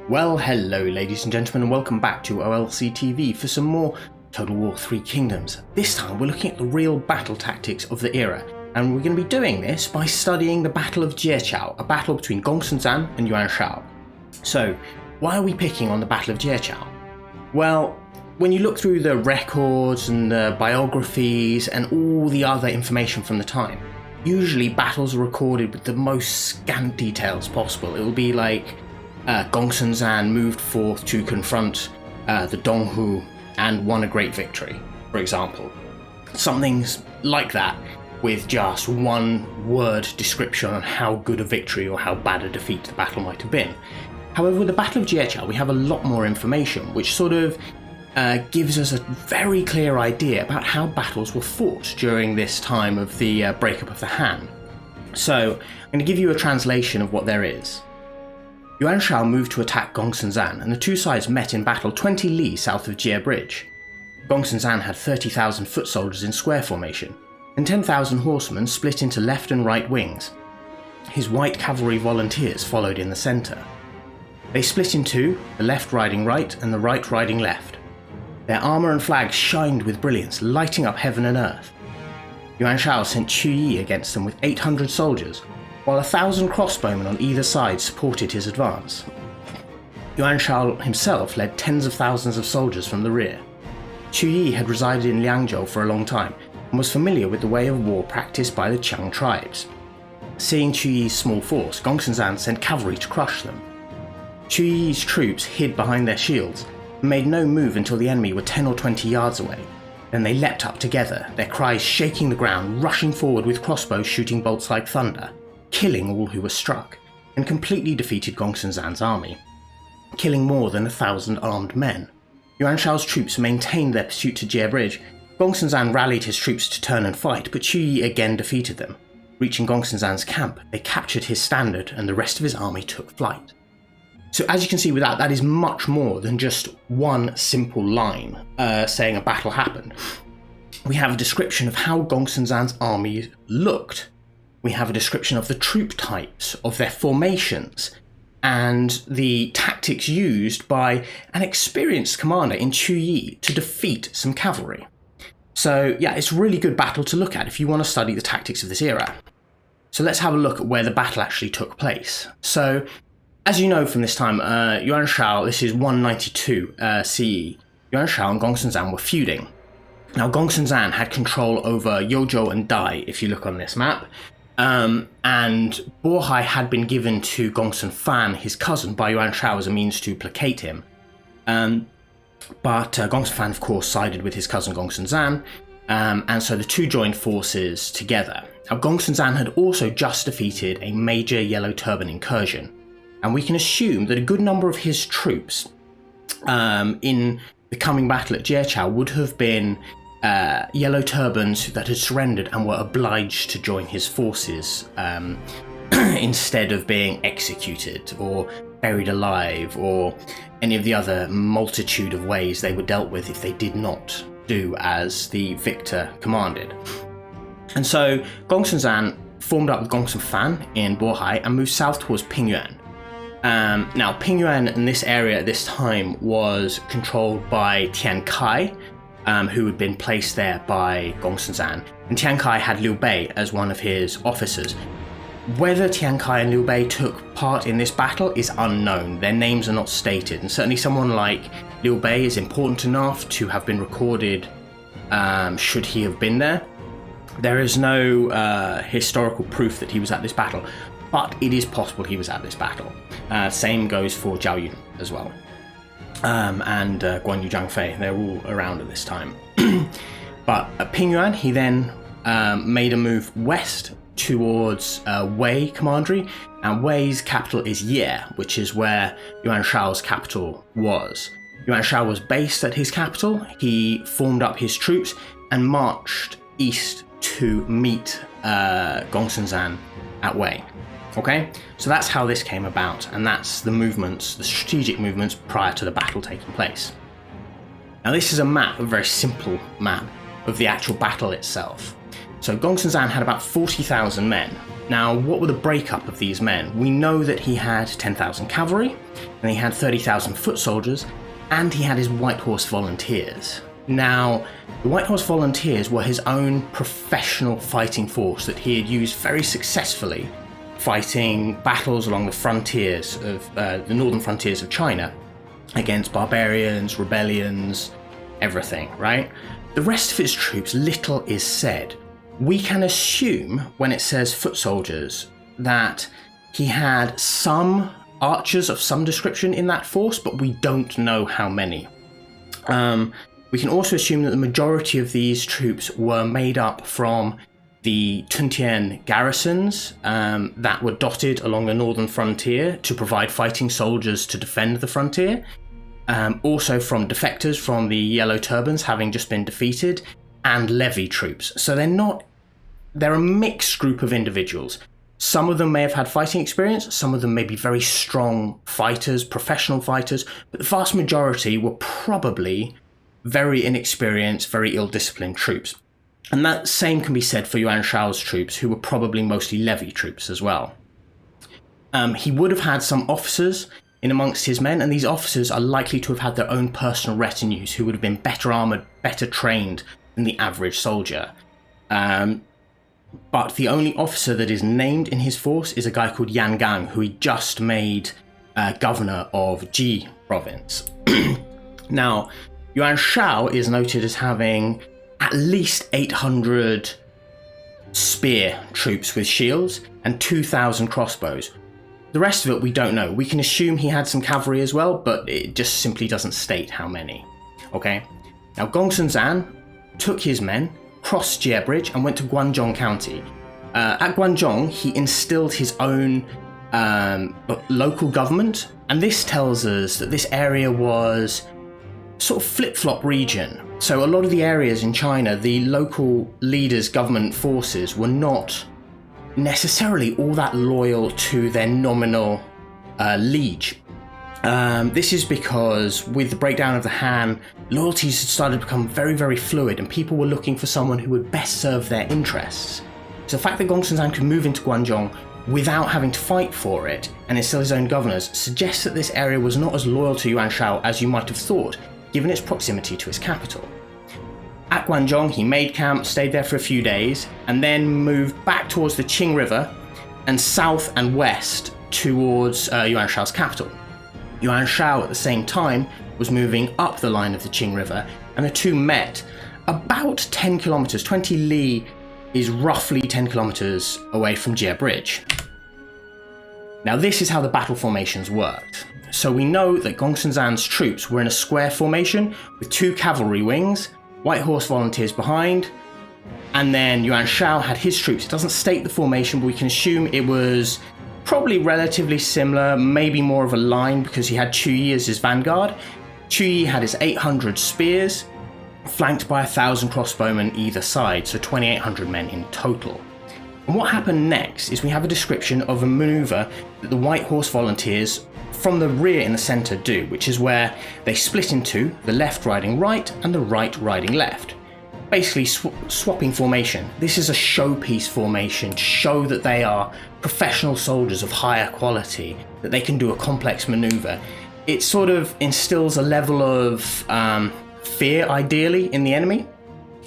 Well, hello ladies and gentlemen, and welcome back to OLC TV for some more Total War 3 Kingdoms. This time we're looking at the real battle tactics of the era, and we're going to be doing this by studying the Battle of Jieqiao, a battle between Gongsun Zan and Yuan Shao. So, why are we picking on the Battle of Jieqiao? Well, when you look through the records and the biographies and all the other information from the time, usually battles are recorded with the most scant details possible. It will be like Gongsun Zan moved forth to confront the Donghu and won a great victory, for example. Something like that, with just one word description on how good a victory or how bad a defeat the battle might have been. However, with the Battle of Jieqiao, we have a lot more information, which sort of gives us a very clear idea about how battles were fought during this time of the breakup of the Han. So, I'm going to give you a translation of what there is. Yuan Shao moved to attack Gongsun Zan, and the two sides met in battle 20 li south of Jie Bridge. Gongsun Zan had 30,000 foot soldiers in square formation, and 10,000 horsemen split into left and right wings. His white cavalry volunteers followed in the centre. They split in two, the left riding right and the right riding left. Their armour and flags shined with brilliance, lighting up heaven and earth. Yuan Shao sent Chu Yi against them with 800 soldiers, while 1,000 crossbowmen on either side supported his advance. Yuan Shao himself led tens of thousands of soldiers from the rear. Chu Yi had resided in Liangzhou for a long time and was familiar with the way of war practiced by the Qiang tribes. Seeing Chu Yi's small force, Gongsun Zan sent cavalry to crush them. Chu Yi's troops hid behind their shields and made no move until the enemy were 10 or 20 yards away. Then they leapt up together, their cries shaking the ground, rushing forward with crossbows shooting bolts like thunder, killing all who were struck, and completely defeated Gongsun Zan's army, killing more than 1,000 armed men. Yuan Shao's troops maintained their pursuit to Jie Bridge. Gongsun Zan rallied his troops to turn and fight, but Chu Yi again defeated them. Reaching Gongsun Zan's camp, they captured his standard and the rest of his army took flight. So as you can see with that is much more than just one simple line saying a battle happened. We have a description of how Gongsun Zan's army looked. We have a description of the troop types, of their formations, and the tactics used by an experienced commander in Chu Yi to defeat some cavalry. So yeah, it's a really good battle to look at if you want to study the tactics of this era. So let's have a look at where the battle actually took place. So, as you know from this time, Yuan Shao, this is 192 CE, Yuan Shao and Gongsun Zan were feuding. Now Gongsun Zan had control over Youzhou and Dai, if you look on this map. And Bohai had been given to Gongsun Fan, his cousin, by Yuan Shao as a means to placate him. But Gongsun Fan, of course, sided with his cousin Gongsun Zan, and so the two joined forces together. Now, Gongsun Zan had also just defeated a major Yellow Turban incursion, and we can assume that a good number of his troops in the coming battle at Jieqiao would have been Yellow Turbans that had surrendered and were obliged to join his forces instead of being executed or buried alive or any of the other multitude of ways they were dealt with if they did not do as the victor commanded. And so Gongsun Zan formed up with Gongsun Fan in Bohai and moved south towards Pingyuan. Now Pingyuan in this area at this time was controlled by Tian Kai, who had been placed there by Gongsun Zan, and Tian Kai had Liu Bei as one of his officers. Whether Tian Kai and Liu Bei took part in this battle is unknown. Their names are not stated, and certainly someone like Liu Bei is important enough to have been recorded should he have been there. There is no historical proof that he was at this battle, but it is possible he was at this battle. Same goes for Zhao Yun as well. And Guan Yu Zhangfei, they're all around at this time. But at Pingyuan, he then made a move west towards Wei Commandery, and Wei's capital is Ye, which is where Yuan Shao's capital was. Yuan Shao was based at his capital. He formed up his troops and marched east to meet Gongsun Zan at Wei. Okay, so that's how this came about, and that's the movements, the strategic movements prior to the battle taking place. Now this is a map, a very simple map of the actual battle itself. So Gongsun Zan had about 40,000 men. Now what were the breakup of these men? We know that he had 10,000 cavalry, and he had 30,000 foot soldiers, and he had his White Horse Volunteers. Now, the White Horse Volunteers were his own professional fighting force that he had used very successfully fighting battles along the frontiers of the northern frontiers of China against barbarians, rebellions, everything, right? The rest of his troops, little is said. We can assume, when it says foot soldiers, that he had some archers of some description in that force, but we don't know how many. We can also assume that the majority of these troops were made up from the Tuntian garrisons that were dotted along the northern frontier to provide fighting soldiers to defend the frontier. Also from defectors from the Yellow Turbans having just been defeated, and levy troops. So they're a mixed group of individuals. Some of them may have had fighting experience, some of them may be very strong fighters, professional fighters, but the vast majority were probably very inexperienced, very ill-disciplined troops. And that same can be said for Yuan Shao's troops, who were probably mostly levy troops as well. He would have had some officers in amongst his men, and these officers are likely to have had their own personal retinues who would have been better armoured, better trained than the average soldier. But the only officer that is named in his force is a guy called Yan Gang, who he just made governor of Ji province. Now, Yuan Shao is noted as having at least 800 spear troops with shields and 2,000 crossbows. The rest of it we don't know. We can assume he had some cavalry as well, but it just simply doesn't state how many. Okay. Now Gongsun Zan took his men, crossed Jie Bridge, and went to Guangzhou County. At Guangzhou, he instilled his own local government, and this tells us that this area was sort of flip-flop region. So a lot of the areas in China, the local leaders, government forces were not necessarily all that loyal to their nominal liege. This is because with the breakdown of the Han, loyalties had started to become very, very fluid, and people were looking for someone who would best serve their interests. So the fact that Gongsun Zan could move into Guangzhou without having to fight for it and instill his own governors suggests that this area was not as loyal to Yuan Shao as you might have thought, given its proximity to his capital. At Guangzhou, he made camp, stayed there for a few days, and then moved back towards the Qing River and south and west towards Yuan Shao's capital. Yuan Shao at the same time was moving up the line of the Qing River, and the two met about 10 kilometers. 20 li is roughly 10 kilometers away from Jie Bridge. Now this is how the battle formations worked. So we know that Gongsun Zan's troops were in a square formation with two cavalry wings, White Horse Volunteers behind, and then Yuan Shao had his troops. It doesn't state the formation, but we can assume it was probably relatively similar, maybe more of a line because he had Chu Yi as his vanguard. Chu Yi had his 800 spears, flanked by 1,000 crossbowmen either side, so 2,800 men in total. And what happened next is we have a description of a maneuver that the White Horse Volunteers from the rear in the centre do, which is where they split in two, the left riding right and the right riding left. Basically swapping formation. This is a showpiece formation to show that they are professional soldiers of higher quality, that they can do a complex maneuver. It sort of instills a level of fear, ideally, in the enemy.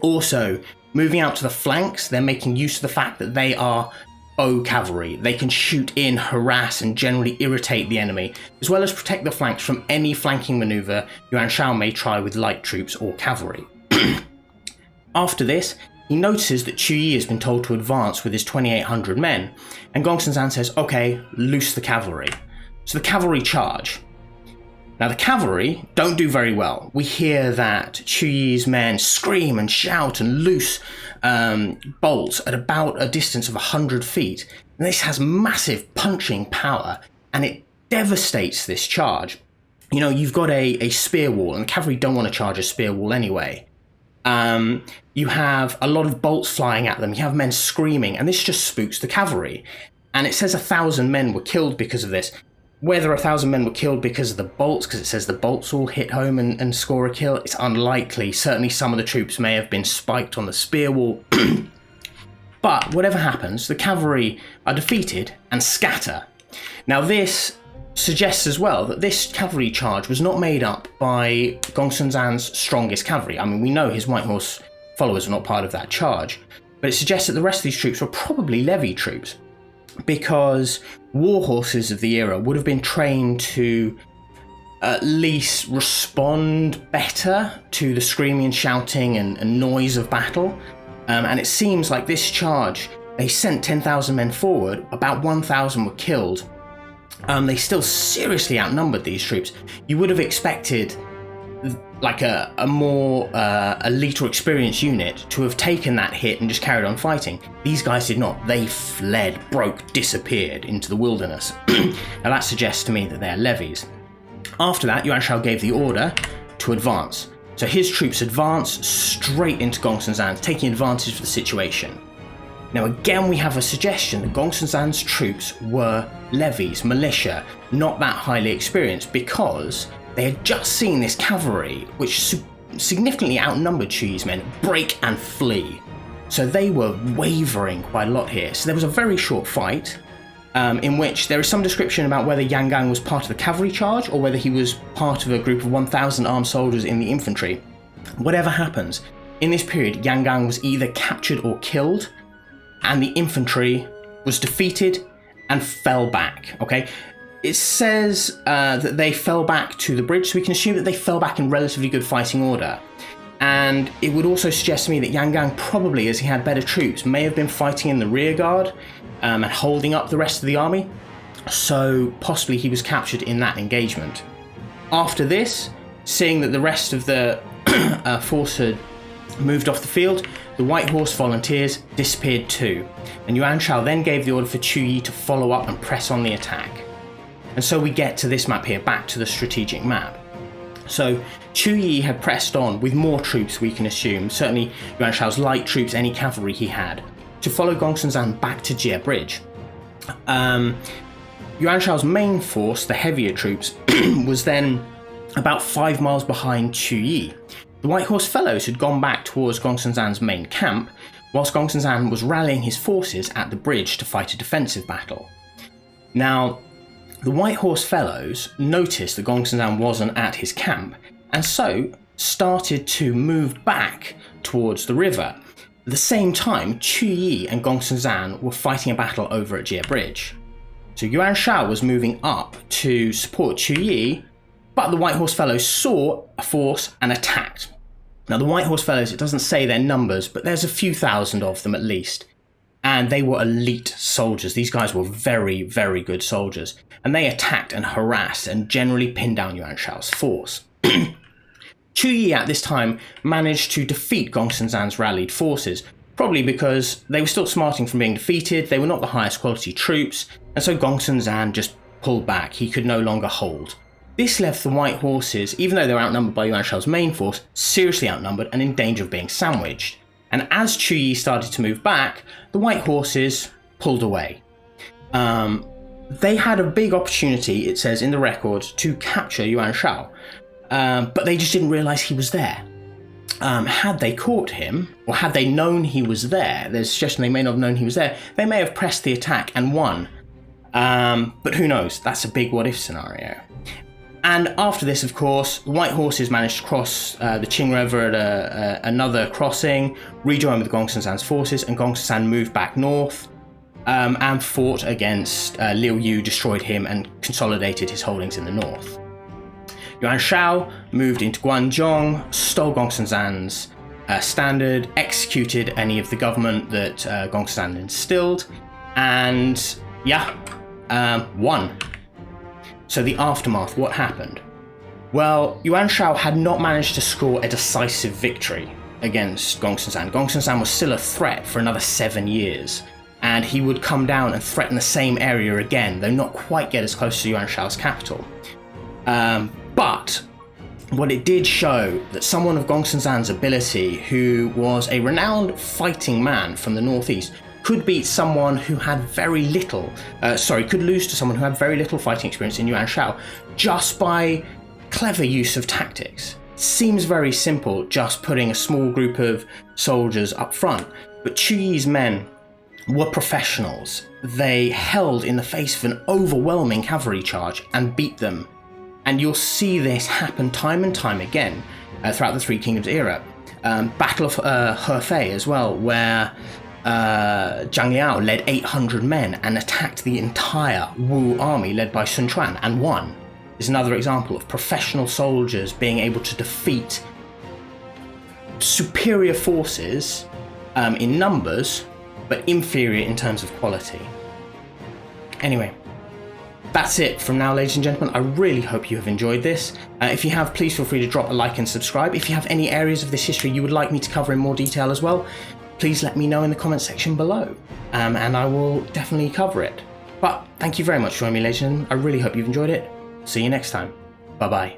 Also, moving out to the flanks, they're making use of the fact that they are bow cavalry. They can shoot in, harass, and generally irritate the enemy, as well as protect the flanks from any flanking maneuver Yuan Shao may try with light troops or cavalry. After this, he notices that Chu Yi has been told to advance with his 2,800 men, and Gongsun Zan says, okay, loose the cavalry. So the cavalry charge. Now the cavalry don't do very well. We hear that Chu Yi's men scream and shout and loose bolts at about a distance of 100 feet. And this has massive punching power, and it devastates this charge. You know, you've got a spear wall, and the cavalry don't want to charge a spear wall anyway. You have a lot of bolts flying at them, you have men screaming, and this just spooks the cavalry. And it says 1,000 men were killed because of this. Whether 1,000 men were killed because of the bolts, because it says the bolts all hit home and score a kill, it's unlikely. Certainly some of the troops may have been spiked on the spear wall. But whatever happens, the cavalry are defeated and scatter. Now this suggests as well that this cavalry charge was not made up by Gongsun Zan's strongest cavalry. I mean, we know his White Horse followers were not part of that charge, but it suggests that the rest of these troops were probably levy troops, because war horses of the era would have been trained to at least respond better to the screaming and shouting and noise of battle. And it seems like this charge, they sent 10,000 men forward, about 1,000 were killed. They still seriously outnumbered these troops. You would have expected like a more elite or experienced unit to have taken that hit and just carried on fighting. These guys did not. They fled, broke, disappeared into the wilderness. Now that suggests to me that they're levies. After that, Yuan Shao gave the order to advance. So his troops advanced straight into Gongsun Zan, taking advantage of the situation. Now again, we have a suggestion that Gongsun Zan's troops were levies, militia, not that highly experienced, because they had just seen this cavalry, which significantly outnumbered Chu Yi's men, break and flee. So they were wavering quite a lot here. So there was a very short fight, in which there is some description about whether Yang Gang was part of the cavalry charge or whether he was part of a group of 1,000 armed soldiers in the infantry. Whatever happens, in this period, Yang Gang was either captured or killed, and the infantry was defeated and fell back, okay? It says that they fell back to the bridge, so we can assume that they fell back in relatively good fighting order. And it would also suggest to me that Yang Gang probably, as he had better troops, may have been fighting in the rear guard and holding up the rest of the army. So possibly he was captured in that engagement. After this, seeing that the rest of the force had moved off the field, the White Horse volunteers disappeared too. And Yuan Shao then gave the order for Chu Yi to follow up and press on the attack. And so we get to this map here, back to the strategic map. So Chu Yi had pressed on with more troops, we can assume, certainly Yuan Shao's light troops, any cavalry he had, to follow Gongsun Zan back to Jie Bridge. Yuan Shao's main force, the heavier troops, was then about 5 miles behind Chu Yi. The White Horse Fellows had gone back towards Gongsun Zan's main camp, whilst Gongsun Zan was rallying his forces at the bridge to fight a defensive battle. Now, the White Horse Fellows noticed that Gongsun Zan wasn't at his camp, and so started to move back towards the river. At the same time, Chu Yi and Gongsun Zan were fighting a battle over at Jie Bridge. So Yuan Shao was moving up to support Chu Yi, but the White Horse Fellows saw a force and attacked. Now the White Horse Fellows, it doesn't say their numbers, but there's a few thousand of them at least. And they were elite soldiers. These guys were very, very good soldiers. And they attacked and harassed and generally pinned down Yuan Shao's force. Chu Yi at this time managed to defeat Gongsun Zan's rallied forces, probably because they were still smarting from being defeated, they were not the highest quality troops, and so Gongsun Zan just pulled back, he could no longer hold. This left the White Horses, even though they were outnumbered by Yuan Shao's main force, seriously outnumbered and in danger of being sandwiched. And as Chu Yi started to move back, the White Horses pulled away. They had a big opportunity, it says in the record, to capture Yuan Shao, but they just didn't realise he was there. Had they caught him, or had they known he was there, there's a suggestion they may not have known he was there, they may have pressed the attack and won. But who knows, that's a big what-if scenario. And after this, of course, the White Horses managed to cross the Qing River at another crossing, rejoin with Gongsun Zan's forces, and Gongsun Zan moved back north and fought against Liu Yu, destroyed him, and consolidated his holdings in the north. Yuan Shao moved into Guangzhong, stole Gongsun Zan's standard, executed any of the government that Gongsun Zan instilled, and won. So the aftermath, what happened? Well, Yuan Shao had not managed to score a decisive victory against Gongsun Zan. Gongsun Zan was still a threat for another 7 years, and he would come down and threaten the same area again, though not quite get as close to Yuan Shao's capital. But what it did show that someone of Gongsun Zan's ability, who was a renowned fighting man from the northeast, could beat someone who had very little, could lose to someone who had very little fighting experience in Yuan Shao, just by clever use of tactics. Seems very simple, just putting a small group of soldiers up front, but Chu Yi's men were professionals. They held in the face of an overwhelming cavalry charge and beat them. And you'll see this happen time and time again throughout the Three Kingdoms era. Battle of Hefei as well, where Zhang Liao led 800 men and attacked the entire Wu army led by Sun Quan and won. Is another example of professional soldiers being able to defeat superior forces in numbers, but inferior in terms of quality. Anyway, that's it from now, ladies and gentlemen. I really hope you have enjoyed this. If you have, please feel free to drop a like and subscribe. If you have any areas of this history you would like me to cover in more detail as well, please let me know in the comment section below, and I will definitely cover it. But thank you very much for joining me, ladies and gentlemen. I really hope you've enjoyed it. See you next time. Bye bye.